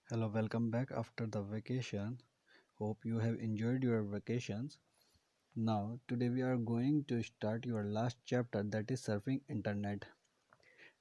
Hello, welcome back after the vacation. Hope you have enjoyed your vacations. Now, today we are going to start your last chapter, that is surfing internet.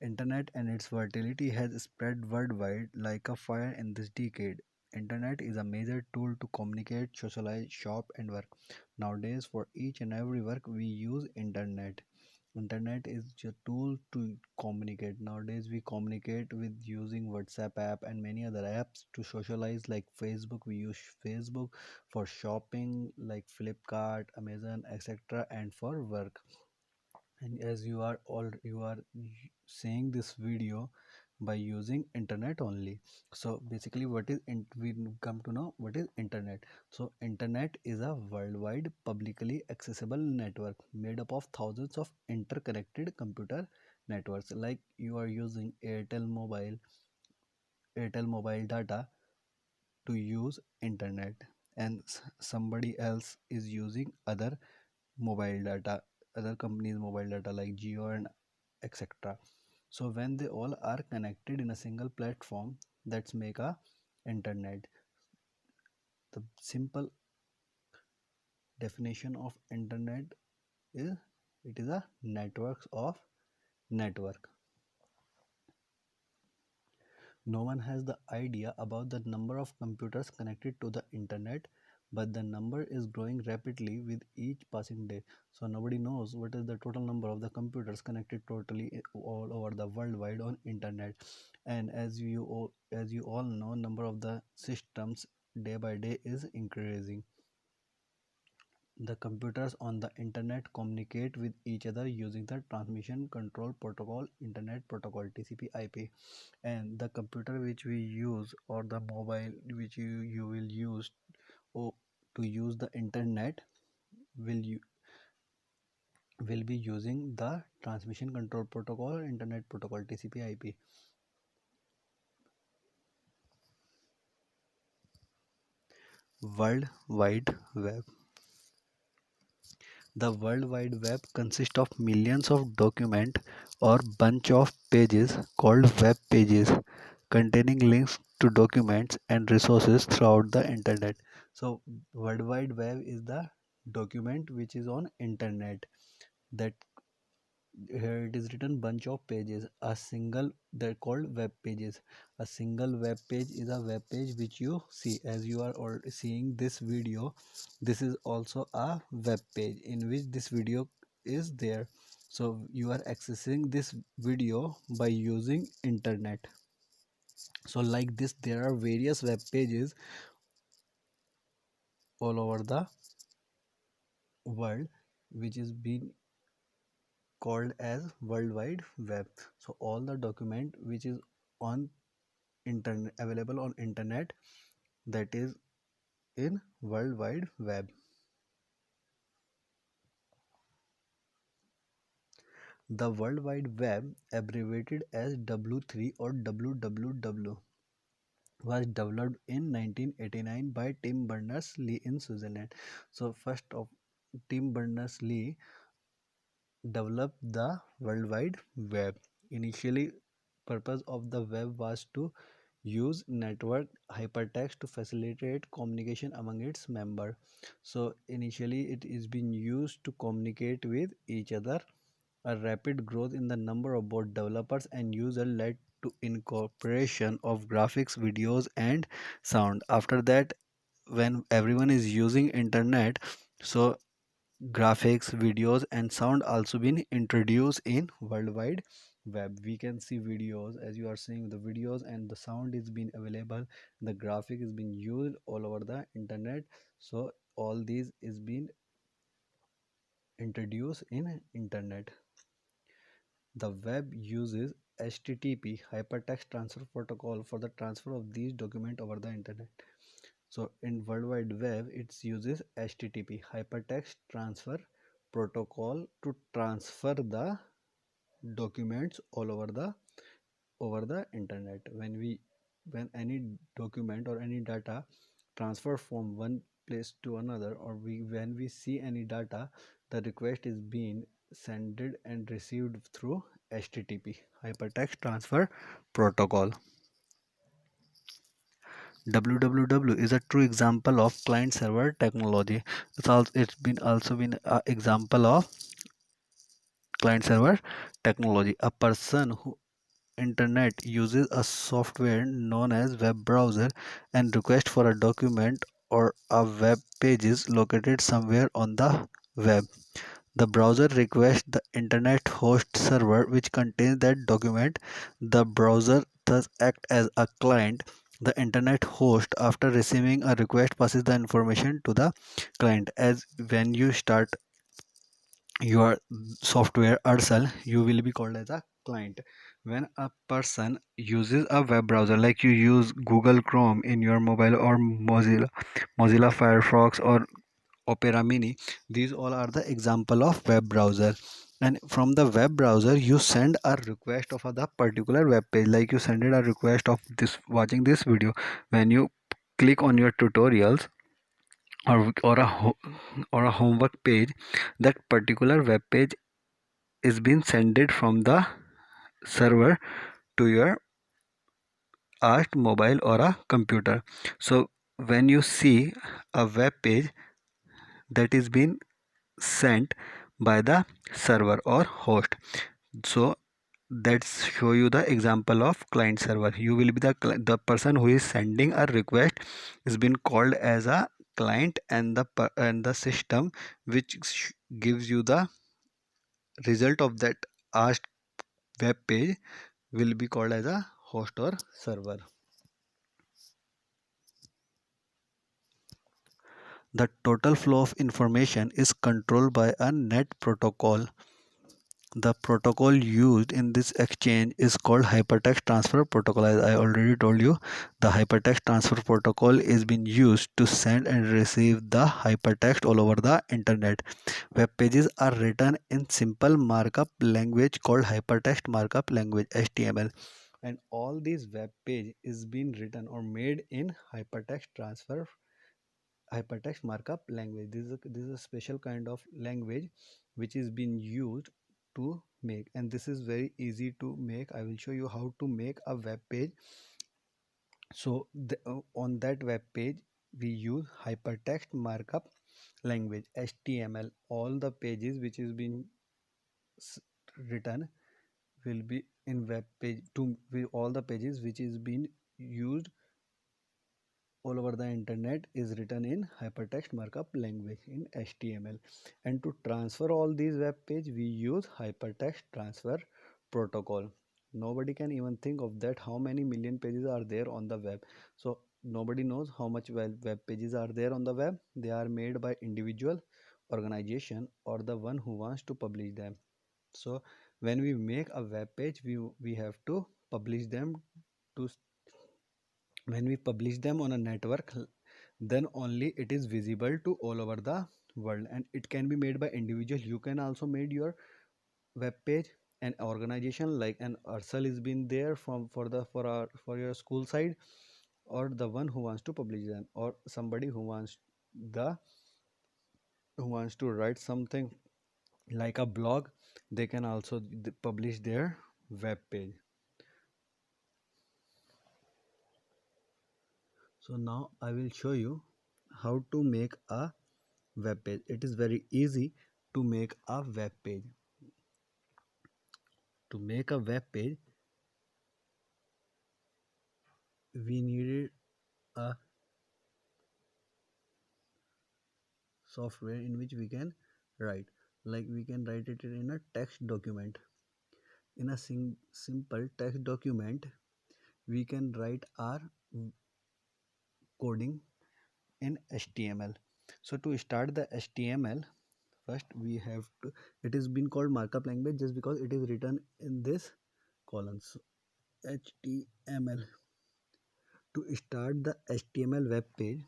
Internet and its fertility has spread worldwide like a fire in this decade. Internet is a major tool to communicate, socialize, shop and work. Nowadays for each and every work we use internet. Internet is a tool to communicate. Nowadays we communicate with using WhatsApp app and many other apps to socialize, like Facebook. We use Facebook for shopping like Flipkart, Amazon, etc., and for work. And as you are seeing this video by using internet only. So basically we come to know what is internet. So internet is a worldwide publicly accessible network made up of thousands of interconnected computer networks. Like you are using Airtel mobile data to use internet, and somebody else is using mobile data other companies mobile data like Geo and etc. So when they all are connected in a single platform, that's make a internet. The simple definition of internet is it is a networks of network. No one has the idea about the number of computers connected to the internet, but the number is growing rapidly with each passing day. So nobody knows what is the total number of the computers connected totally all over the worldwide on internet. And as you all know, number of the systems day by day is increasing. The computers on the internet communicate with each other using the transmission control protocol, internet protocol, TCP/IP. And the computer which we use, or the mobile which you will use or to use the internet, will you will be using the transmission control protocol, internet protocol, TCP/IP. World Wide Web. The World Wide Web consists of millions of documents or bunch of pages called web pages, containing links to documents and resources throughout the internet. So World Wide Web is the document which is on internet. That here it is written bunch of pages, a single, they're called web pages. A single web page is a web page which you see. As you are all seeing this video, this is also a web page in which this video is there. So you are accessing this video by using internet. So like this, there are various web pages all over the world which is being called as World Wide Web. So all the document which is on internet, available on internet, that is in World Wide Web. The World Wide Web, abbreviated as W3 or WWW, was developed in 1989 by Tim Berners-Lee in Switzerland. So first of Tim Berners-Lee developed the World Wide Web. Initially, purpose of the web was to use network hypertext to facilitate communication among its members. So initially it is being used to communicate with each other. A rapid growth in the number of both developers and users led to incorporation of graphics, videos and sound. After that, when everyone is using internet, so graphics, videos and sound also been introduced in World Wide Web. We can see videos, as you are seeing the videos, and the sound is being available, the graphic is being used all over the internet. So all these is being introduced in internet. The web uses HTTP, hypertext transfer protocol, for the transfer of these documents over the internet. So in World Wide Web, it uses HTTP, hypertext transfer protocol, to transfer the documents all over the internet. When any document or any data transfer from one place to another, or when we see any data, the request is being sended and received through HTTP, hypertext transfer protocol. www is a true example of client server technology. It's been an example of client server technology. A person who internet uses a software known as web browser and request for a document or a web page is located somewhere on the web. The browser requests the internet host server which contains that document. The browser thus acts as a client. The internet host, after receiving a request, passes the information to the client. As when you start your software Ursal, you will be called as a client. When a person uses a web browser, like you use Google Chrome in your mobile or Mozilla Firefox or Opera Mini, these all are the example of web browser. And from the web browser you send a request of the particular web page, like you send it a request of this watching this video. When you click on your tutorials or a homework page, that particular web page is being sended from the server to your asked mobile or a computer. So when you see a web page that is being sent by the server or host, so that's show you the example of client server. You will be the person who is sending a request is being called as a client, and the system which gives you the result of that asked web page will be called as a host or server. The total flow of information is controlled by a net protocol. The protocol used in this exchange is called Hypertext Transfer Protocol. As I already told you, the Hypertext Transfer Protocol is being used to send and receive the hypertext all over the internet. Web pages are written in simple markup language called Hypertext Markup Language (HTML), and all these web page is being written or made in hypertext markup language. This is a special kind of language which is being used to make, and this is very easy to make. I will show you how to make a web page. So on that web page we use hypertext markup language HTML. All the pages which is being written will be in web page to all the pages which is being used all over the internet is written in hypertext markup language in HTML. And to transfer all these web page we use hypertext transfer protocol. Nobody can even think of that how many million pages are there on the web. So nobody knows how much web pages are there on the web. They are made by individual, organization, or the one who wants to publish them. So when we make a web page, we have to publish them to when we publish them on a network, then only it is visible to all over the world, and it can be made by individual. You can also made your web page. An organization like an ursal is been there for your school side, or the one who wants to publish them, or somebody the who wants to write something like a blog, they can also publish their web page. So now I will show you how to make a web page. It is very easy to make a web page. To make a web page we needed a software in which we can write, like we can write it in a text document. In a simple text document we can write our coding in HTML. So to start the HTML, first we have to, it is been called markup language just because it is written in this column. So HTML. To start the HTML web page,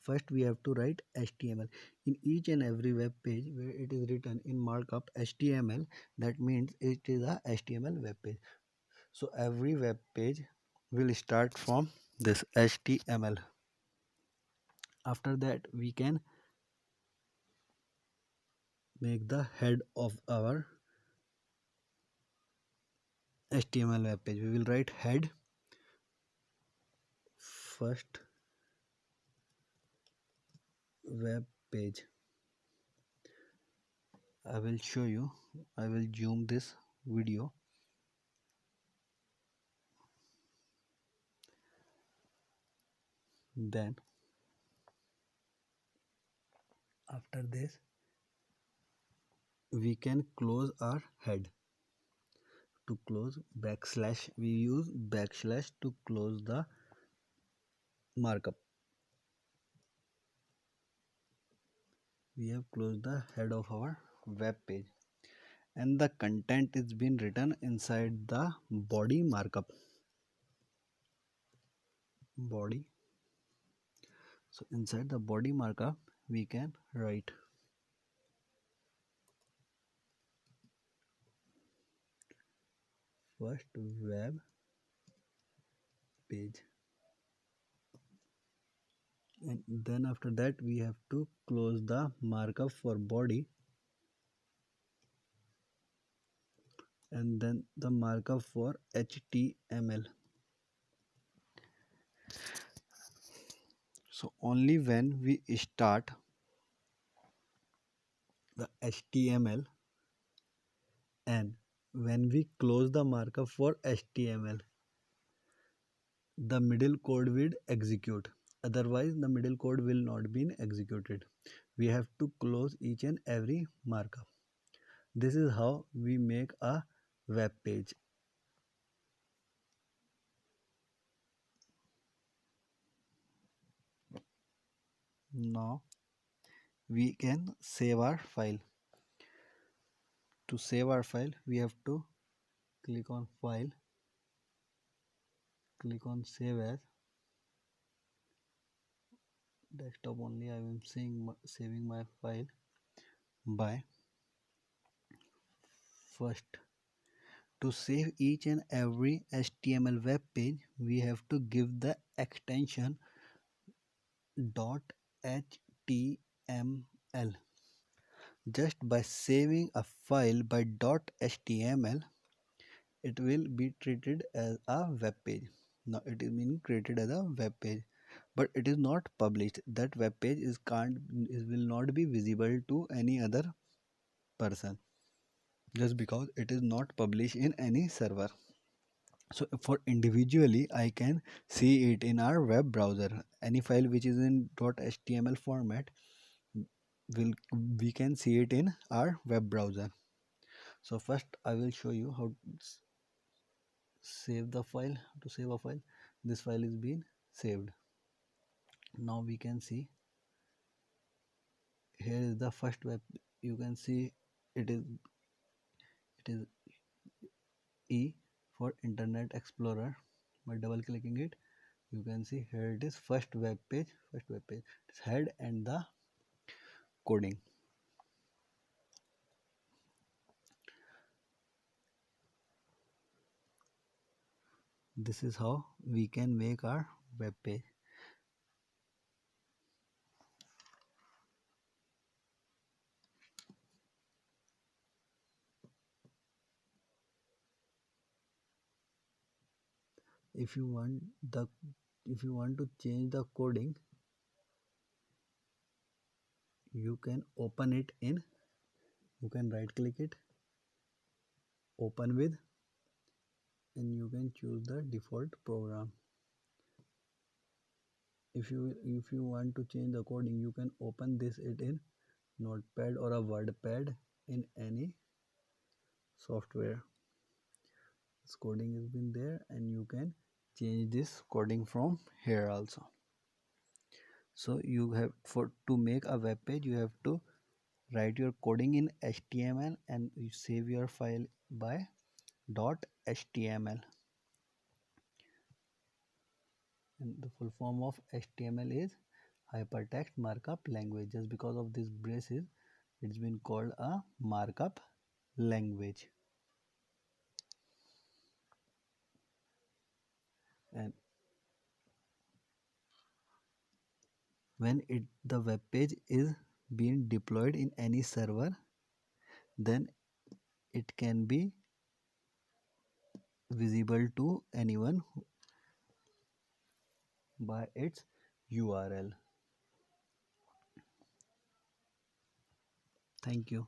first we have to write HTML. In each and every web page where it is written in markup HTML, that means it is a HTML web page. So every web page will start from this HTML. After that we can make the head of our HTML web page. We will write head first web page. I will show you. I will zoom this video. Then after this we can close our head. To close backslash, we use backslash to close the markup. We have closed the head of our web page, and the content is been written inside the body markup. Body. So inside the body markup we can write first web page, and then after that we have to close the markup for body, and then the markup for HTML. So only when we start the HTML and when we close the markup for HTML, the middle code will execute. Otherwise the middle code will not be executed. We have to close each and every markup. This is how we make a web page. Now we can save our file. To save our file we have to click on file, click on save as. Desktop only I am saving my file by first. To save each and every HTML web page we have to give the extension .html. Just by saving a file by .html, it will be treated as a web page. Now it is being created as a web page, but it is not published. That web page will not be visible to any other person, just because it is not published in any server. So for individually I can see it in our web browser. Any file which is in .html format we can see it in our web browser. So first I will show you how to save the file. To save a file, this file is being saved. Now we can see here is the first web. You can see it is E for Internet Explorer. By double clicking it you can see here it is first web page. It's head and the coding. This is how we can make our web page. If you want to change the coding, you can open it in, you can right click it, open with, and you can choose the default program. If you want to change the coding, you can open it in Notepad or a WordPad in any software. This coding has been there, and you can change this coding from here also. So you have to make a web page, you have to write your coding in HTML and you save your file by .html. And the full form of HTML is hypertext markup language. Just because of this braces, it's been called a markup language. And when the web page is being deployed in any server, then it can be visible to anyone by its URL. Thank you.